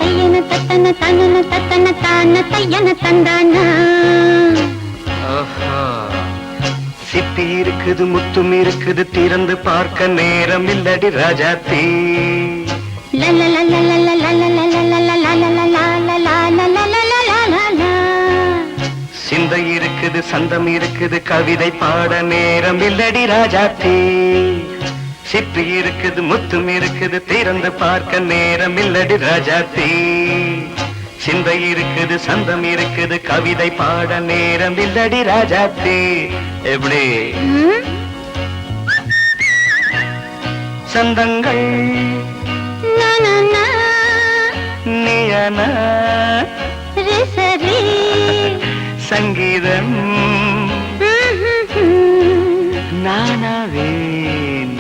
தையன தத்தன தனன தத்தன தான தையன தந்தானா. சிப்பி இருக்குது முத்தும் இருக்குது திறந்து பார்க்க நேரம் இல்லடி ராஜாத்தி. சிந்தை இருக்குது சந்தம் இருக்குது கவிதை பாட நேரம் இல்லடி ராஜாத்தி. சிப்பி இருக்குது முத்தும் இருக்குது திறந்து பார்க்க நேரம் இல்லடி ராஜாத்தி. சிந்தை இருக்குது சந்தம் இருக்குது கவிதை பாட நேரம் இல்லடி ராஜாத்தி. எப்படி சந்தங்கள் நீயனா சங்கீதம் நானாவேன்.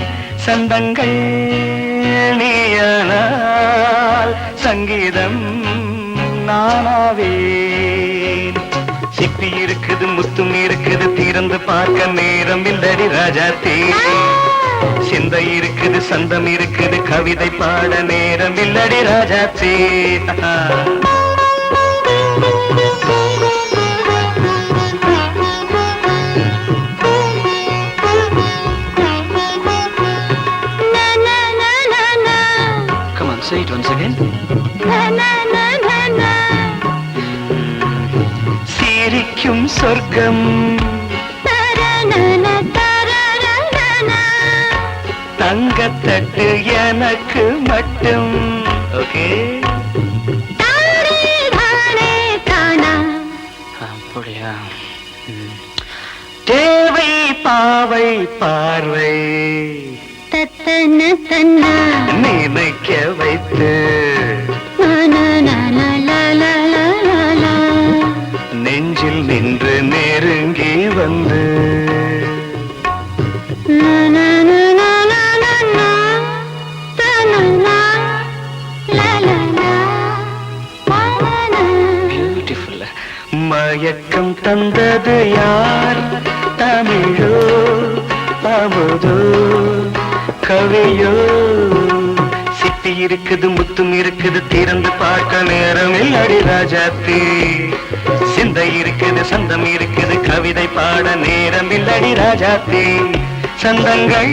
சந்தங்கள் நீயானால் சங்கீதம் நானாவேன். சிப்பி இருக்குது முத்தும் இருக்குது திறந்து பார்க்க நேரம் இல்லடி ராஜாத்தி. சிந்தை இருக்குது சந்தம் இருக்குது கவிதை பாட நேரம் இல்லடி Rajathi. Come on, say it once again. சிரிக்கும் சொர்க்கம் தங்கத்தட்டு எனக்கு மட்டும். ஓகே அப்படியா? தேவை பாவை பார்வை தத்தன தன்னா நினைக்க வைத்து நெஞ்சில் நின்று நெருங்கி வந்து பியூட்டிஃபுல். மயக்கம் தந்தது யார்? தமிழோ அமுதோ கவியோ? சிப்பி இருக்குது முத்தும் இருக்குது திறந்து பார்க்க நேரம் இல்லடி ராஜாத்தி. சிந்தை இருக்குது சந்தம் இருக்குது கவிதை பாட நேரம் இல்லடி ராஜாத்தி. சந்தங்கள்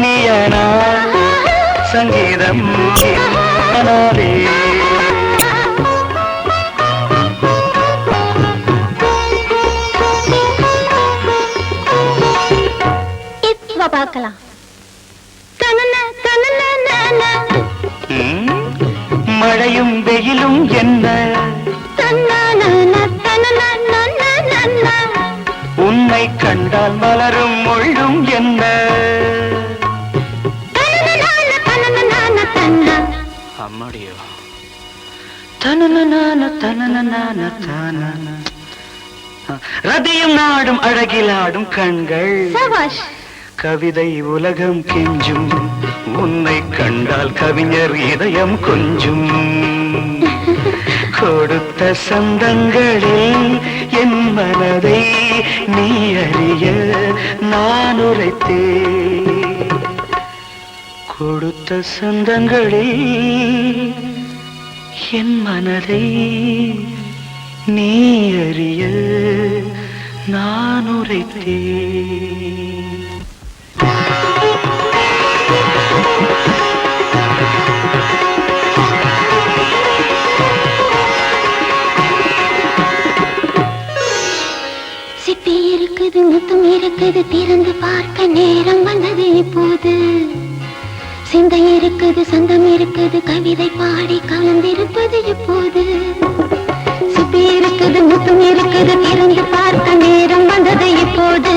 நீயனா சங்கீதம் நானாவே. இப்ப பார்க்கலாம். மழையும் வெயிலும் என்ன உன்னை கண்டால் மலரும் முள்ளும் என்ன? அம்மாடியோ ரதியும் நாடும் அழகிலாடும் கண்கள் கவிதை உலகம் கெஞ்சும். உன்னை கண்டால் கவிஞர் இதயம் கொஞ்சும். கொடுத்த சந்தங்களில் என் மனதை நீ அறிய நான் உரைத்தேன். கொடுத்த சந்தங்களில் என் மனதை நீ அறிய நான் உரைத்தேன். சிப்பி இருக்குது முத்தும் இருக்குது திறந்து பார்க்க நேரம் வந்தது இப்போது. சிந்தை இருக்குது சந்தம் இருக்குது கவிதை பாடி கலந்திருப்பது இப்போது. சிப்பி இருக்குது முத்தும் இருக்குது திறந்து பார்க்க நேரம் வந்தது இப்போது.